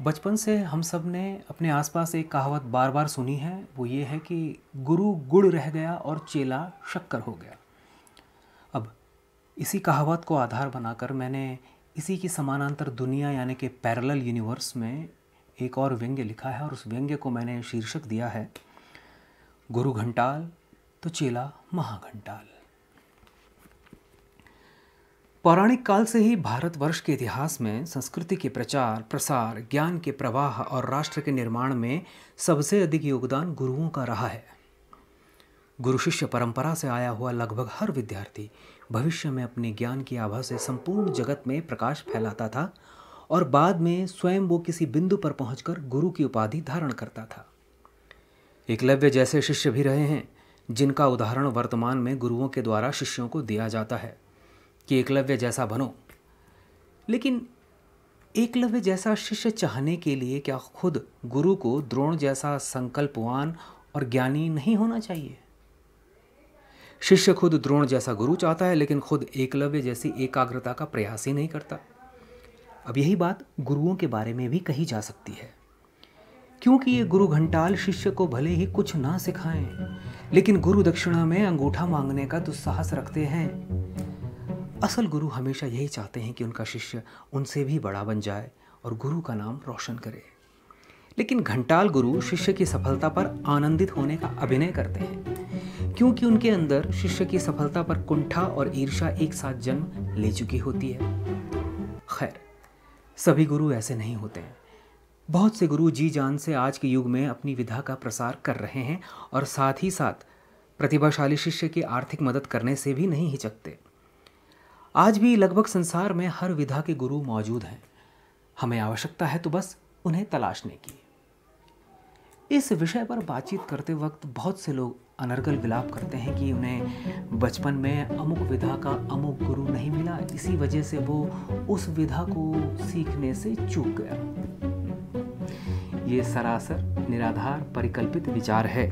बचपन से हम सब ने अपने आसपास एक कहावत बार बार सुनी है। वो ये है कि गुरु गुड़ रह गया और चेला शक्कर हो गया। अब इसी कहावत को आधार बनाकर मैंने इसी की समानांतर दुनिया यानी कि पैरेलल यूनिवर्स में एक और व्यंग्य लिखा है और उस व्यंग्य को मैंने शीर्षक दिया है गुरु घंटाल तो चेला महाघंटाल। पौराणिक काल से ही भारतवर्ष के इतिहास में संस्कृति के प्रचार प्रसार, ज्ञान के प्रवाह और राष्ट्र के निर्माण में सबसे अधिक योगदान गुरुओं का रहा है। गुरु शिष्य परंपरा से आया हुआ लगभग हर विद्यार्थी भविष्य में अपने ज्ञान की आभा से संपूर्ण जगत में प्रकाश फैलाता था और बाद में स्वयं वो किसी बिंदु पर पहुंचकर गुरु की उपाधि धारण करता था। एकलव्य जैसे शिष्य भी रहे हैं जिनका उदाहरण वर्तमान में गुरुओं के द्वारा शिष्यों को दिया जाता है कि एकलव्य जैसा बनो। लेकिन एकलव्य जैसा शिष्य चाहने के लिए क्या खुद गुरु को द्रोण जैसा संकल्पवान और ज्ञानी नहीं होना चाहिए? शिष्य खुद द्रोण जैसा गुरु चाहता है लेकिन खुद एकलव्य जैसी एकाग्रता का प्रयास ही नहीं करता। अब यही बात गुरुओं के बारे में भी कही जा सकती है, क्योंकि ये गुरु घंटाल शिष्य को भले ही कुछ ना सिखाएं लेकिन गुरु दक्षिणा में अंगूठा मांगने का दुस्साहस रखते हैं। असल गुरु हमेशा यही चाहते हैं कि उनका शिष्य उनसे भी बड़ा बन जाए और गुरु का नाम रोशन करे। लेकिन घंटाल गुरु शिष्य की सफलता पर आनंदित होने का अभिनय करते हैं, क्योंकि उनके अंदर शिष्य की सफलता पर कुंठा और ईर्ष्या एक साथ जन्म ले चुकी होती है। खैर, सभी गुरु ऐसे नहीं होते हैं। बहुत से गुरु जी जान से आज के युग में अपनी विधा का प्रसार कर रहे हैं और साथ ही साथ प्रतिभाशाली शिष्य की आर्थिक मदद करने से भी नहीं हिचकते। आज भी लगभग संसार में हर विधा के गुरु मौजूद हैं। हमें आवश्यकता है तो बस उन्हें तलाशने की। इस विषय पर बातचीत करते वक्त बहुत से लोग अनर्गल विलाप करते हैं कि उन्हें बचपन में अमुक विधा का अमुक गुरु नहीं मिला, इसी वजह से वो उस विधा को सीखने से चूक गया। ये सरासर निराधार परिकल्पित विचार है।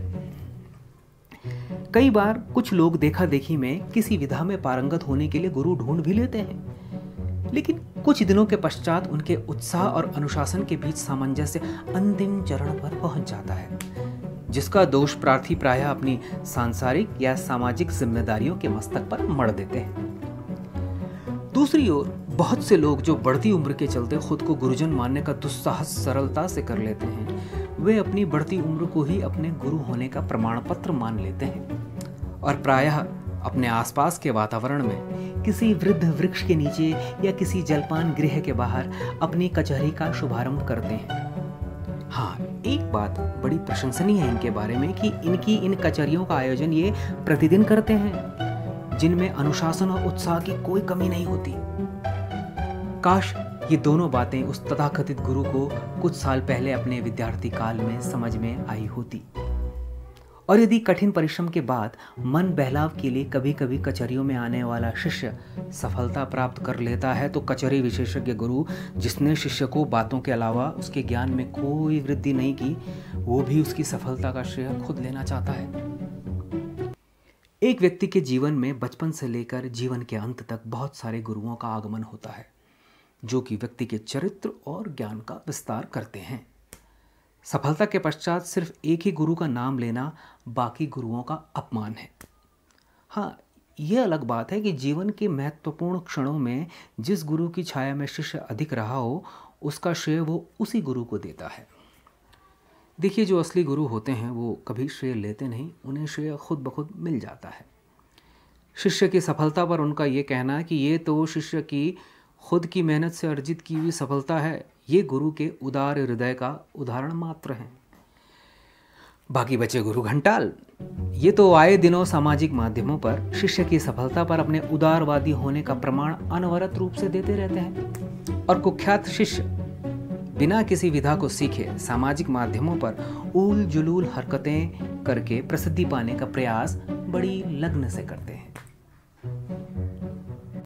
कई बार कुछ लोग देखा देखी में किसी विधा में पारंगत होने के लिए गुरु ढूंढ भी लेते हैं, लेकिन कुछ दिनों के पश्चात उनके उत्साह और अनुशासन के बीच सामंजस्य अंतिम चरण पर पहुंच जाता है, जिसका दोष प्रार्थी प्रायः अपनी सांसारिक या सामाजिक जिम्मेदारियों के मस्तक पर मढ़ देते हैं। दूसरी ओर बहुत से लोग जो बढ़ती उम्र के चलते खुद को गुरुजन मानने का दुस्साहस सरलता से कर लेते हैं, वे अपनी बढ़ती उम्र को ही अपने गुरु होने का प्रमाण पत्र मान लेते हैं और प्रायः अपने आसपास के वातावरण में किसी वृद्ध वृक्ष के नीचे या किसी जलपान गृह के बाहर अपनी कचहरी का शुभारंभ करते हैं। हाँ, एक बात बड़ी प्रशंसनीय है इनके बारे में कि इनकी इन कचहरियों का आयोजन ये प्रतिदिन करते हैं, जिनमें अनुशासन और उत्साह की कोई कमी नहीं होती। काश ये दोनों बातें उस तथाकथित गुरु को कुछ साल पहले अपने विद्यार्थी काल में समझ में आई होती। और यदि कठिन परिश्रम के बाद मन बहलाव के लिए कभी कभी कचहरियों में आने वाला शिष्य सफलता प्राप्त कर लेता है, तो कचहरी विशेषज्ञ गुरु, जिसने शिष्य को बातों के अलावा उसके ज्ञान में कोई वृद्धि नहीं की, वो भी उसकी सफलता का श्रेय खुद लेना चाहता है। एक व्यक्ति के जीवन में बचपन से लेकर जीवन के अंत तक बहुत सारे गुरुओं का आगमन होता है, जो कि व्यक्ति के चरित्र और ज्ञान का विस्तार करते हैं। सफलता के पश्चात सिर्फ एक ही गुरु का नाम लेना बाकी गुरुओं का अपमान है। हाँ, यह अलग बात है कि जीवन के महत्वपूर्ण क्षणों में जिस गुरु की छाया में शिष्य अधिक रहा हो, उसका श्रेय वो उसी गुरु को देता है। देखिए, जो असली गुरु होते हैं वो कभी श्रेय लेते नहीं, उन्हें श्रेय खुद ब खुद मिल जाता है। शिष्य की सफलता पर उनका ये कहना कि ये तो शिष्य की खुद की मेहनत से अर्जित की हुई सफलता है, ये गुरु के उदार हृदय का उदाहरण मात्र है। बाकी बचे गुरु घंटाल, ये तो आए दिनों सामाजिक माध्यमों पर शिष्य की सफलता पर अपने उदारवादी होने का प्रमाण अनवरत रूप से देते रहते हैं। और कुख्यात शिष्य बिना किसी विधा को सीखे सामाजिक माध्यमों पर ऊल जुलूल हरकतें करके प्रसिद्धि पाने का प्रयास बड़ी लगन से करते हैं।